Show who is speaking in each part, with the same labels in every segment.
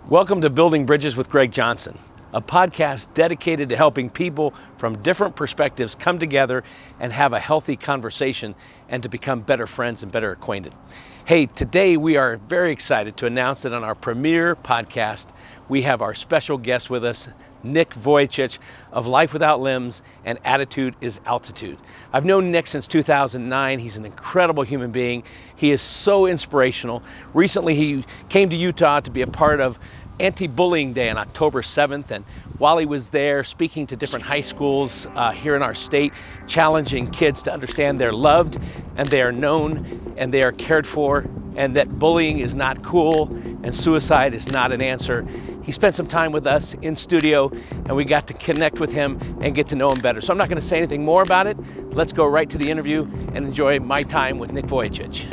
Speaker 1: Welcome to Building Bridges with Greg Johnson, a podcast dedicated to helping people from different perspectives come together and have a healthy conversation and to become better friends and better acquainted. Hey, today we are very excited to announce that on our premiere podcast, we have our special guest with us, Nick Vujicic of Life Without Limbs and Attitude is Altitude. I've known Nick since 2009. He's an incredible human being. He is so inspirational. Recently, he came to Utah to be a part of Anti-Bullying Day on October 7th, and while he was there speaking to different high schools here in our state, challenging kids to understand they're loved and they are known and they are cared for, and that bullying is not cool and suicide is not an answer. He spent some time with us in studio and we got to connect with him and get to know him better. So I'm not going to say anything more about it. Let's go right to the interview and enjoy my time with Nick Vujicic.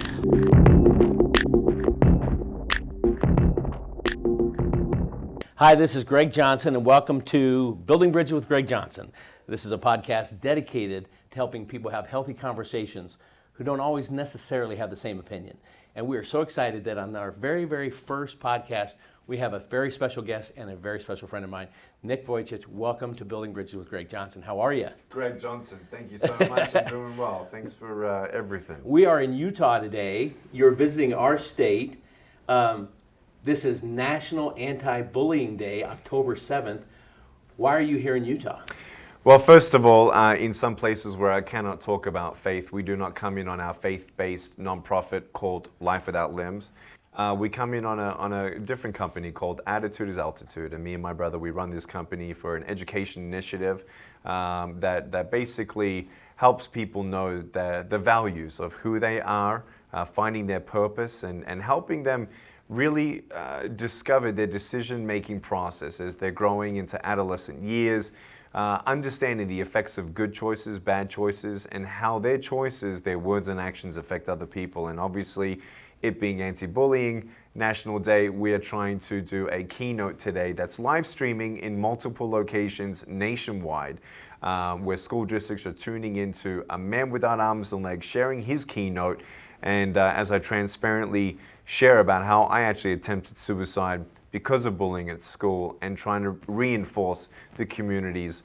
Speaker 1: Hi, this is Greg Johnson, and welcome to Building Bridges with Greg Johnson. This is a podcast dedicated to helping people have healthy conversations who don't always necessarily have the same opinion. And we are so excited that on our very, very first podcast, we have a very special guest and a very special friend of mine, Nick Vujicic. Welcome to Building Bridges with Greg Johnson. How are you?
Speaker 2: Greg Johnson, thank you so much. I'm doing well. Thanks for everything.
Speaker 1: We are in Utah today. You're visiting our state. This is National Anti-Bullying Day, October 7th. Why are you here in Utah?
Speaker 2: Well, first of all, in some places where I cannot talk about faith, we do not come in on our faith-based nonprofit called Life Without Limbs. We come in on a different company called Attitude is Altitude, and me and my brother, we run this company for an education initiative that basically helps people know the values of who they are, finding their purpose, and helping them really discover their decision-making process as they're growing into adolescent years, understanding the effects of good choices, bad choices, and how their choices, their words and actions affect other people. And obviously, it being Anti-Bullying National Day, we are trying to do a keynote today that's live streaming in multiple locations nationwide, where school districts are tuning into a man without arms and legs sharing his keynote. And as I transparently share about how I actually attempted suicide because of bullying at school and trying to reinforce the communities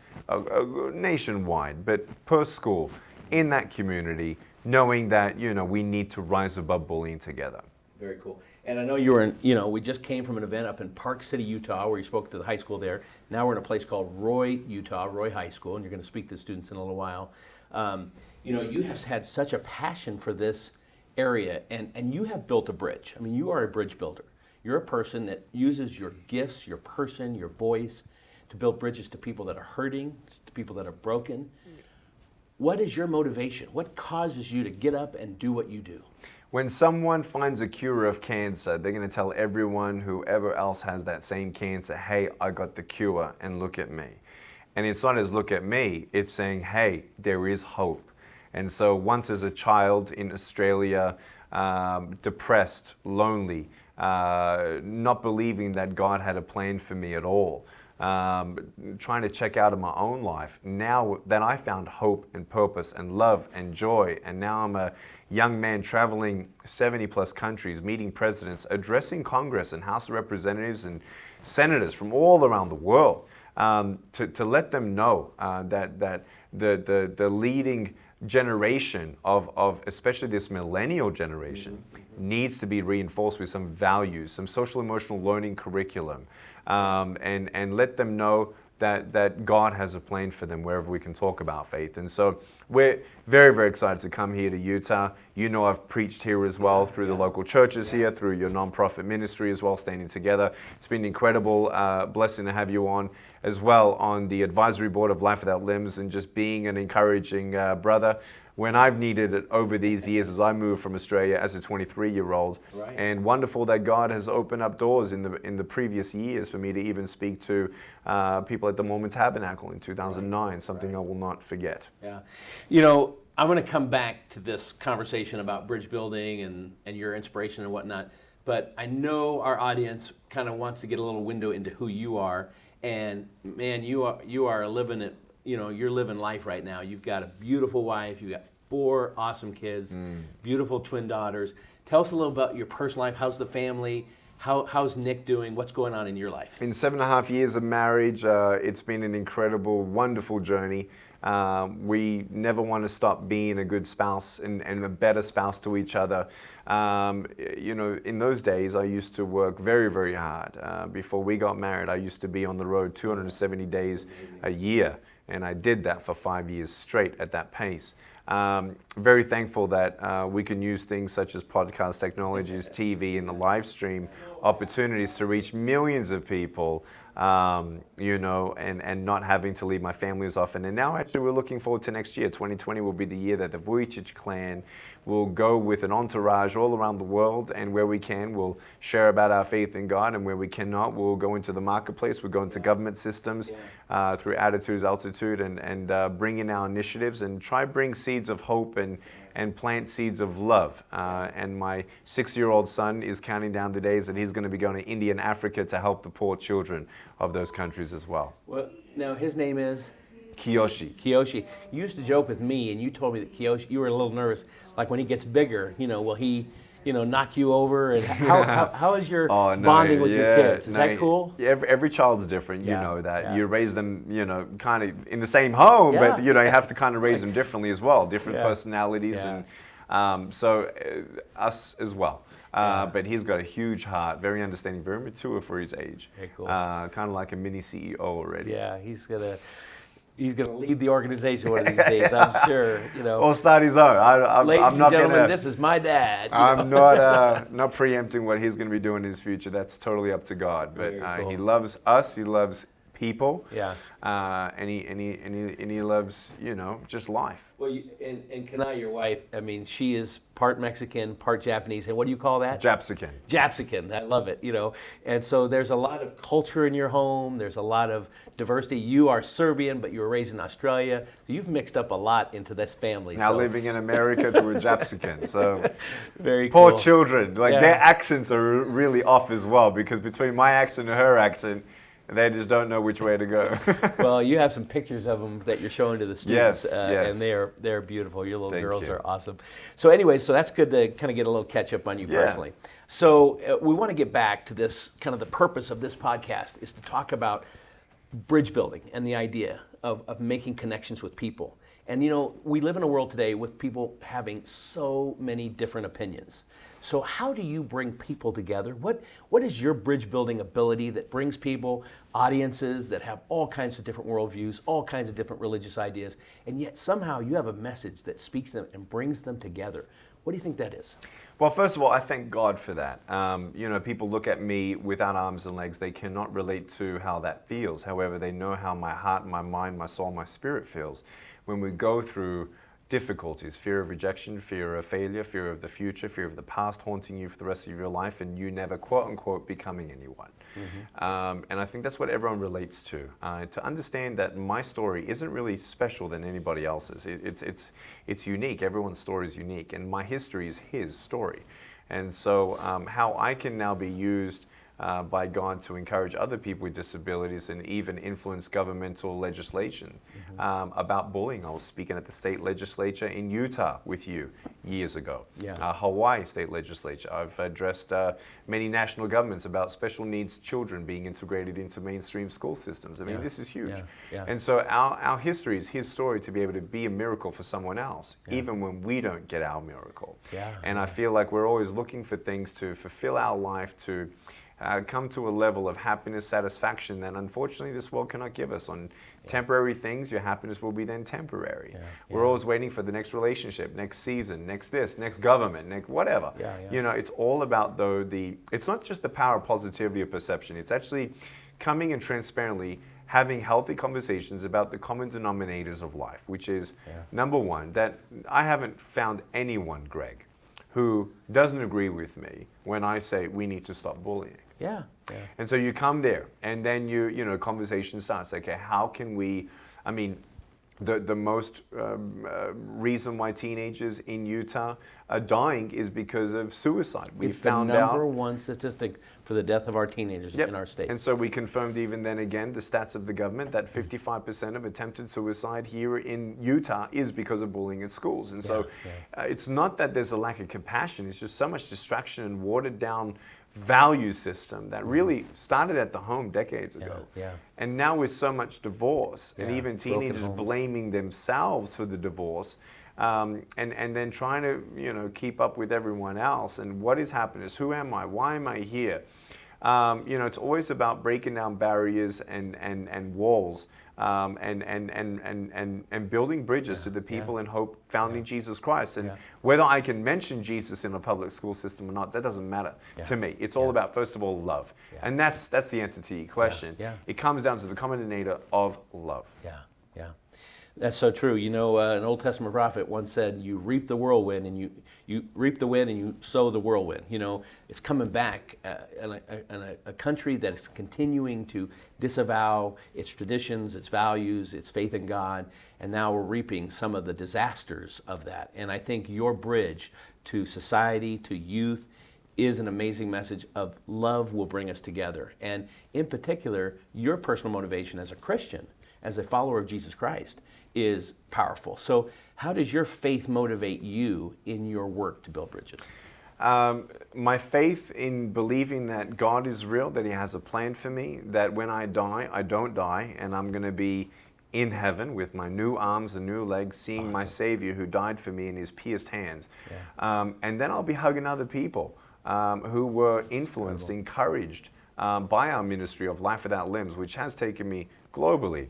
Speaker 2: nationwide, but per school in that community, knowing that, we need to rise above bullying together.
Speaker 1: Very cool. And I know you were in, we just came from an event up in Park City, Utah, where you spoke to the high school there. Now we're in a place called Roy, Utah, Roy High School, and you're going to speak to students in a little while. You have had such a passion for this area, and you have built a bridge. I mean, you are a bridge builder. You're a person that uses your gifts, your person, your voice to build bridges to people that are hurting, to people that are broken. What is your motivation? What causes you to get up and do what you do?
Speaker 2: When someone finds a cure of cancer, they're going to tell everyone, whoever else has that same cancer, hey, I got the cure and look at me. And it's not as look at me, it's saying, hey, there is hope. And so once as a child in Australia, depressed, lonely, not believing that God had a plan for me at all, trying to check out of my own life. Now that I found hope and purpose and love and joy, and now I'm a young man traveling 70 plus countries, meeting presidents, addressing Congress and House of Representatives and senators from all around the world, to let them know that the leading generation of especially this millennial generation needs to be reinforced with some values, some social emotional learning curriculum, and let them know that God has a plan for them wherever we can talk about faith. And so we're very, very excited to come here to Utah. I've preached here as well through the local churches here, through your nonprofit ministry as well, Standing Together. It's been an incredible blessing to have you on as well on the advisory board of Life Without Limbs, and just being an encouraging brother when I've needed it over these years as I moved from Australia as a 23-year-old. Right. And wonderful that God has opened up doors in the previous years for me to even speak to people at the Mormon Tabernacle in 2009, something I will not forget.
Speaker 1: Yeah. I'm going to come back to this conversation about bridge building and your inspiration and whatnot, but I know our audience kind of wants to get a little window into who you are. And man, you are living it. You're living life right now. You've got a beautiful wife. You've got 4 awesome kids, beautiful twin daughters. Tell us a little about your personal life. How's the family? How's Nick doing? What's going on in your life?
Speaker 2: In 7.5 years of marriage, it's been an incredible, wonderful journey. We never want to stop being a good spouse and a better spouse to each other. In those days, I used to work very, very hard. Before we got married, I used to be on the road 270 days a year, and I did that for 5 years straight at that pace. Very thankful that we can use things such as podcast technologies, TV, and the live stream opportunities to reach millions of people, and not having to leave my family as often. And now actually we're looking forward to next year. 2020 will be the year that the Vujicic clan will go with an entourage all around the world, and where we can, we'll share about our faith in God, and where we cannot, we'll go into the marketplace, we'll go into government systems through Attitudes, Altitude, and bring in our initiatives and try bring seeds of hope and plant seeds of love. And my 6-year-old son is counting down the days that he's going to be going to India and Africa to help the poor children of those countries as well.
Speaker 1: Well, now his name is?
Speaker 2: Kiyoshi.
Speaker 1: Kiyoshi. You used to joke with me, and you told me that Kiyoshi, you were a little nervous, like when he gets bigger, will he, knock you over? And how is your bonding with your kids? Is that cool?
Speaker 2: Every child's different, you know that. Yeah. You raise them, kind of in the same home, but, you have to kind of raise them differently as well, different personalities, and so us as well. But he's got a huge heart, very understanding, very mature for his age.
Speaker 1: Very cool.
Speaker 2: Kind of like a mini CEO already.
Speaker 1: Yeah, he's gonna lead the organization one of these days, I'm sure.
Speaker 2: Or start his own.
Speaker 1: Ladies
Speaker 2: I'm not
Speaker 1: and gentlemen,
Speaker 2: gonna,
Speaker 1: this is my dad.
Speaker 2: I'm not preempting what he's going to be doing in his future. That's totally up to God. But cool. He loves us. He loves people.
Speaker 1: Yeah.
Speaker 2: And he loves just life.
Speaker 1: Well, and Kanai, your wife, I mean, she is part Mexican, part Japanese, and what do you call that?
Speaker 2: Japsican.
Speaker 1: Japsican, I love it, And so there's a lot of culture in your home. There's a lot of diversity. You are Serbian, but you were raised in Australia. So you've mixed up a lot into this family.
Speaker 2: Now living in America to a Japsican. So
Speaker 1: very cool.
Speaker 2: Poor children. Their accents are really off as well, because between my accent and her accent, they just don't know which way to go.
Speaker 1: Well, you have some pictures of them that you're showing to the students,
Speaker 2: yes.
Speaker 1: And they're beautiful. Your little girls are awesome. So anyway, so that's good to kind of get a little catch up on you personally. So we want to get back to this, kind of the purpose of this podcast is to talk about bridge building and the idea of making connections with people. And we live in a world today with people having so many different opinions. So how do you bring people together? What is your bridge building ability that brings people, audiences that have all kinds of different worldviews, all kinds of different religious ideas, and yet somehow you have a message that speaks to them and brings them together? What do you think that is?
Speaker 2: Well, first of all, I thank God for that. People look at me without arms and legs. They cannot relate to how that feels. However, they know how my heart, my mind, my soul, my spirit feels when we go through difficulties, fear of rejection, fear of failure, fear of the future, fear of the past haunting you for the rest of your life, and you never, quote unquote, becoming anyone. Mm-hmm. And I think that's what everyone relates to understand that my story isn't really special than anybody else's. It's unique. Everyone's story is unique, and my history is his story. And so how I can now be used by God to encourage other people with disabilities and even influence governmental legislation about bullying. I was speaking at the state legislature in Utah with you years ago. Hawaii state legislature. I've addressed many national governments about special needs children being integrated into mainstream school systems. I mean, this is huge. And so our history is his story to be able to be a miracle for someone else, even when we don't get our miracle. And I feel like we're always looking for things to fulfill our life, to come to a level of happiness, satisfaction that unfortunately this world cannot give us. On temporary things, your happiness will be then temporary. We're always waiting for the next relationship, next season, next this, next government, next whatever. It's all about it's not just the power of positivity or perception. It's actually coming and transparently having healthy conversations about the common denominators of life, which is number one, that I haven't found anyone, Greg, who doesn't agree with me when I say we need to stop bullying. And so you come there, and then conversation starts. Okay, how can we? I mean, the most reason why teenagers in Utah are dying is because of suicide.
Speaker 1: It's the number one statistic for the death of our teenagers in our state.
Speaker 2: And so we confirmed even then again the stats of the government that 55% of attempted suicide here in Utah is because of bullying at schools. And so it's not that there's a lack of compassion. It's just so much distraction and watered down value system that really started at the home decades ago.
Speaker 1: Yeah.
Speaker 2: And now with so much divorce and
Speaker 1: Yeah,
Speaker 2: even
Speaker 1: broken
Speaker 2: teenagers
Speaker 1: homes.
Speaker 2: blaming themselves for the divorce, and then trying to keep up with everyone else. And what is happiness? Who am I? Why am I here? It's always about breaking down barriers and walls, and building bridges to the people in hope found in Jesus Christ. And whether I can mention Jesus in a public school system or not, that doesn't matter to me. It's all about, first of all, love. And that's the answer to your question. It comes down to the common denominator of love.
Speaker 1: Yeah. That's so true. An Old Testament prophet once said, "You reap the whirlwind, and you reap the wind, and you sow the whirlwind." It's coming back in a country that is continuing to disavow its traditions, its values, its faith in God, and now we're reaping some of the disasters of that. And I think your bridge to society, to youth, is an amazing message of love will bring us together. And in particular, your personal motivation as a Christian, as a follower of Jesus Christ, is powerful. So how does your faith motivate you in your work to build bridges?
Speaker 2: My faith in believing that God is real, that He has a plan for me, that when I die, I don't die, and I'm going to be in heaven with my new arms and new legs, seeing my Savior who died for me in His pierced hands. And then I'll be hugging other people who were influenced, encouraged by our ministry of Life Without Limbs, which has taken me globally,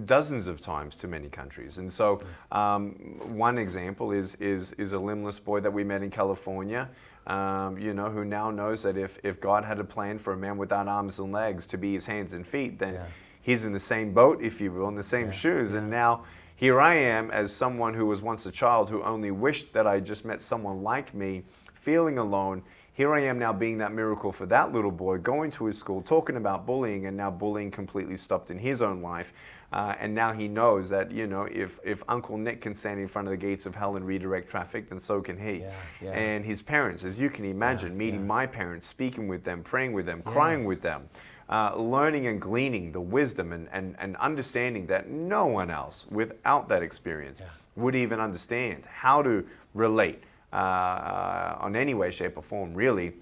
Speaker 2: dozens of times to many countries. And so one example is a limbless boy that we met in California, who now knows that if God had a plan for a man without arms and legs to be his hands and feet, then he's in the same boat, if you will, in the same shoes. And now here I am as someone who was once a child who only wished that I just met someone like me, feeling alone. Here I am now being that miracle for that little boy, going to his school, talking about bullying, and now bullying completely stopped in his own life. And now he knows that, if Uncle Nick can stand in front of the gates of hell and redirect traffic, then so can he. And his parents, as you can imagine, meeting my parents, speaking with them, praying with them, crying with them, learning and gleaning the wisdom and understanding that no one else without that experience would even understand how to relate on any way, shape, or form, really.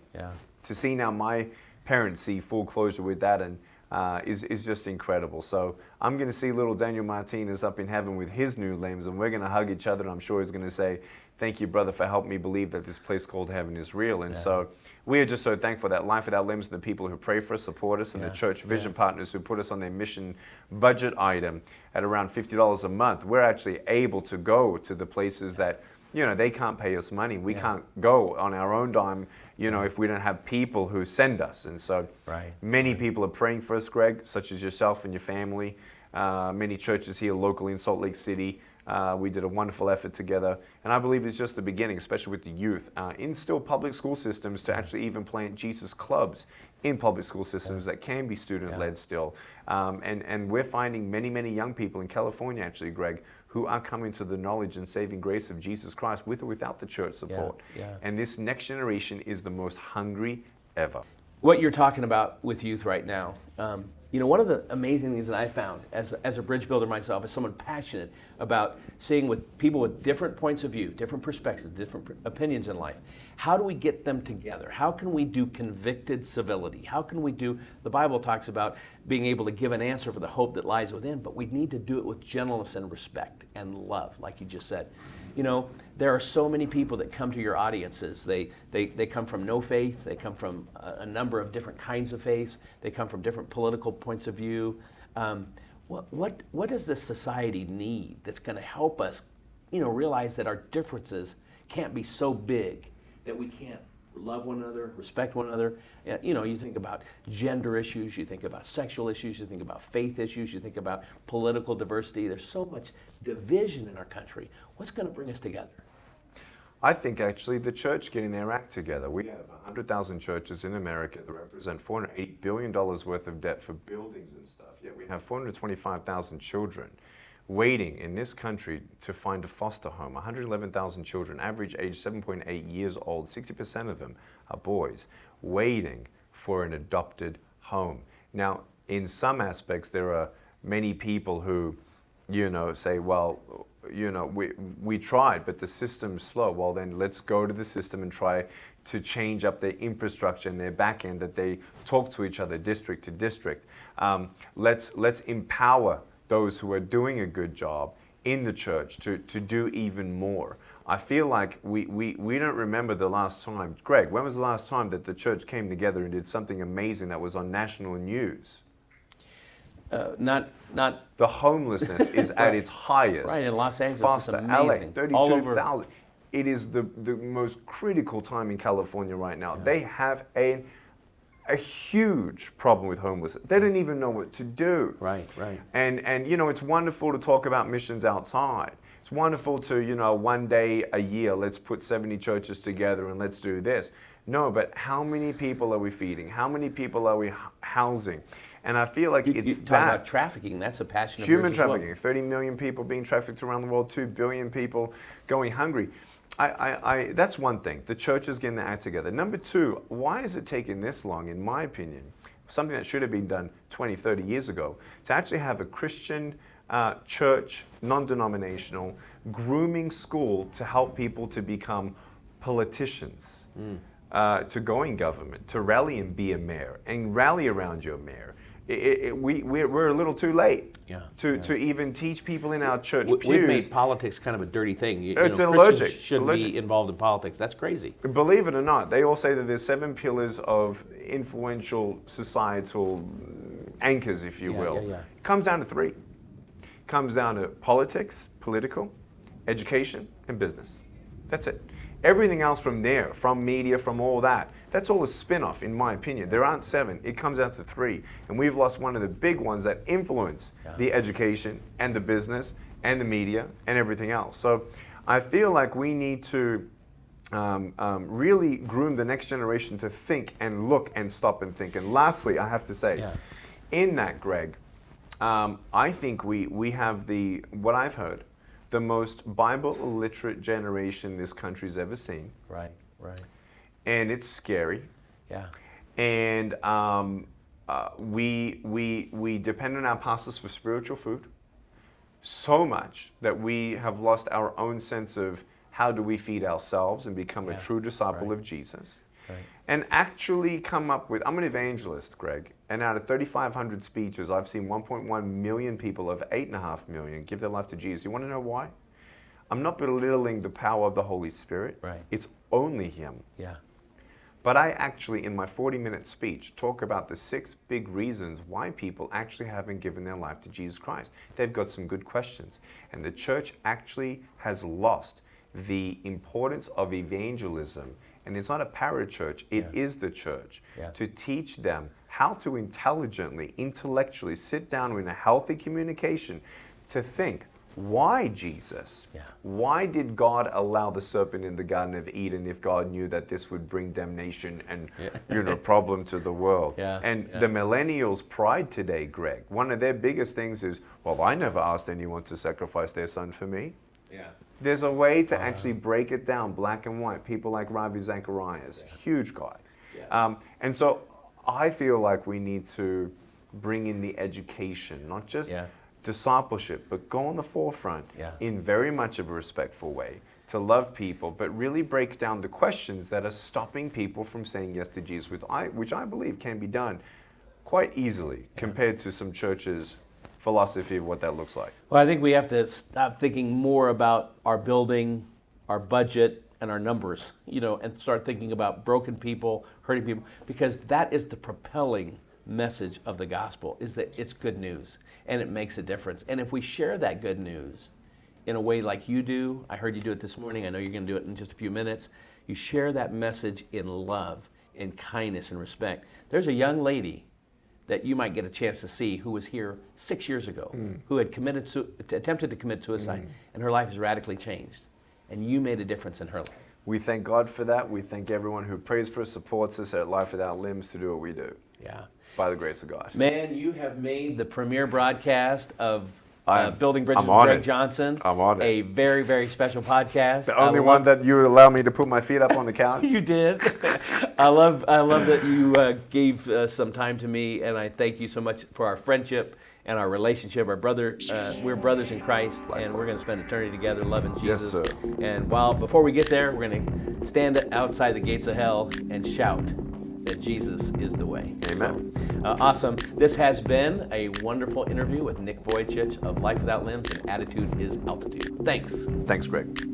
Speaker 2: To see now my parents see full closure with that and is just incredible. So I'm going to see little Daniel Martinez up in heaven with his new limbs, and we're going to hug each other, and I'm sure he's going to say, "Thank you, brother, for helping me believe that this place called heaven is real." And so we are just so thankful that Life Without Limbs and the people who pray for us, support us, and the church vision partners who put us on their mission budget item at around $50 a month, we're actually able to go to the places that they can't pay us money. We can't go on our own dime, if we don't have people who send us. And so many people are praying for us, Greg, such as yourself and your family. Many churches here locally in Salt Lake City. We did a wonderful effort together. And I believe it's just the beginning, especially with the youth. In still public school systems to actually even plant Jesus clubs in public school systems that can be student-led still. And we're finding many, many young people in California, actually, Greg, who are coming to the knowledge and saving grace of Jesus Christ with or without the church support. And this next generation is the most hungry ever.
Speaker 1: What you're talking about with youth right now, one of the amazing things that I found as a bridge builder myself, as someone passionate about seeing with people with different points of view, different perspectives, different opinions in life, how do we get them together? How can we do convicted civility? How can we do, the Bible talks about being able to give an answer for the hope that lies within, but we need to do it with gentleness and respect and love, like you just said. There are so many people that come to your audiences. They come from no faith. They come from a number of different kinds of faiths. They come from different political points of view. What does this society need that's going to help us, realize that our differences can't be so big that we can't love one another, respect one another? You think about gender issues, you think about sexual issues, you think about faith issues, you think about political diversity. There's so much division in our country. What's going to bring us together?
Speaker 2: I think actually the church getting their act together. We have 100,000 churches in America that represent $480 billion worth of debt for buildings and stuff. Yet we have 425,000 children waiting in this country to find a foster home. 111,000 children, average age 7.8 years old, 60% of them are boys, waiting for an adopted home. Now, in some aspects, there are many people who, say, well, we tried, but the system's slow. Well, then let's go to the system and try to change up their infrastructure and their back end, that they talk to each other district to district. Let's empower those who are doing a good job in the church to do even more. I feel like we don't remember the last time. Greg, when was the last time that the church came together and did something amazing that was on national news?
Speaker 1: Not
Speaker 2: The homelessness is at its highest.
Speaker 1: right in Los Angeles.
Speaker 2: Faster,
Speaker 1: It's
Speaker 2: LA,
Speaker 1: amazing. All over.
Speaker 2: 32,000. It is the most critical time in California right now.
Speaker 1: Yeah.
Speaker 2: They have a huge problem with homelessness. They don't even know what to do.
Speaker 1: Right.
Speaker 2: And you know, it's wonderful to talk about missions outside. It's wonderful to, you know, one day a year, let's put 70 churches together and let's do this. No, but how many people are we feeding? How many people are we housing? And I feel like
Speaker 1: You talk about trafficking. That's a passion of
Speaker 2: human
Speaker 1: yours as well.
Speaker 2: trafficking. 30 million people being trafficked around the world, 2 billion people going hungry. That's one thing. The church is getting their act together. Number two, why is it taking this long, in my opinion? Something that should have been done 20, 30 years ago, to actually have a Christian church, non-denominational, grooming school to help people to become politicians, to go in government, to rally and be a mayor, and rally around your mayor. We're a little too late to even teach people in our church pews.
Speaker 1: We've made politics kind of a dirty thing.
Speaker 2: It's
Speaker 1: Christians
Speaker 2: allergic.
Speaker 1: shouldn't be involved in politics. That's crazy.
Speaker 2: Believe it or not, they all say that there's 7 pillars of influential societal anchors, if you will.
Speaker 1: Yeah.
Speaker 2: It comes down to 3. It comes down to politics, political, education, and business. That's it. Everything else from there, from media, from all that, that's all a spin-off, in my opinion. There aren't 7. It comes down to 3. And we've lost one of the big ones that influence the education and the business and the media and everything else. So I feel like we need to really groom the next generation to think and look and stop and think. And lastly, I have to say, in that, Greg, I think we have what I've heard, the most Bible illiterate generation this country's ever seen.
Speaker 1: Right.
Speaker 2: And it's scary.
Speaker 1: Yeah.
Speaker 2: And we depend on our pastors for spiritual food so much that we have lost our own sense of how do we feed ourselves and become a true disciple of Jesus.
Speaker 1: Right.
Speaker 2: And actually come up with, I'm an evangelist, Greg, and out of 3,500 speeches, I've seen 1.1 million people of 8.5 million give their life to Jesus. You want to know why? I'm not belittling the power of the Holy Spirit.
Speaker 1: Right.
Speaker 2: It's only Him.
Speaker 1: Yeah.
Speaker 2: But I actually, in my 40-minute speech, talk about the 6 big reasons why people actually haven't given their life to Jesus Christ. They've got some good questions. And the church actually has lost the importance of evangelism. And it's not a parachurch, it is the church. To teach them how to intelligently, intellectually sit down in a healthy communication to think, why Jesus? Why did God allow the serpent in the Garden of Eden if God knew that this would bring damnation and problem to the world? The millennials' pride today, Greg, one of their biggest things is, well, I never asked anyone to sacrifice their son for me. There's a way to actually break it down, black and white. People like Ravi Zacharias, huge guy. And so I feel like we need to bring in the education, not just discipleship, but go on the forefront in very much of a respectful way to love people, but really break down the questions that are stopping people from saying yes to Jesus, which I believe can be done quite easily compared to some churches' philosophy of what that looks like.
Speaker 1: Well, I think we have to stop thinking more about our building, our budget, and our numbers, and start thinking about broken people, hurting people, because that is the propelling message of the gospel, is that it's good news and it makes a difference. And if we share that good news in a way like you do, I heard you do it this morning, I know you're going to do it in just a few minutes, you share that message in love, in kindness and respect. There's a young lady that you might get a chance to see who was here 6 years ago, who had attempted to commit suicide, and her life has radically changed. And you made a difference in her life.
Speaker 2: We thank God for that. We thank everyone who prays for us, supports us at Life Without Limbs to do what we do.
Speaker 1: Yeah.
Speaker 2: By the grace of God.
Speaker 1: Man, you have made the premier broadcast of Building Bridges
Speaker 2: I'm
Speaker 1: with
Speaker 2: on
Speaker 1: Greg
Speaker 2: it.
Speaker 1: Johnson.
Speaker 2: I'm on it.
Speaker 1: A very, very special podcast.
Speaker 2: The only one that you allow me to put my feet up on the couch.
Speaker 1: You did. I love that you gave some time to me, and I thank you so much for our friendship and our relationship. We're brothers in Christ, and we're going to spend eternity together loving Jesus.
Speaker 2: Yes, sir.
Speaker 1: And before we get there, we're going to stand outside the gates of hell and shout that Jesus is the way.
Speaker 2: Amen.
Speaker 1: So, awesome. This has been a wonderful interview with Nick Vujicic of Life Without Limbs, and Attitude is Altitude. Thanks.
Speaker 2: Thanks, Greg.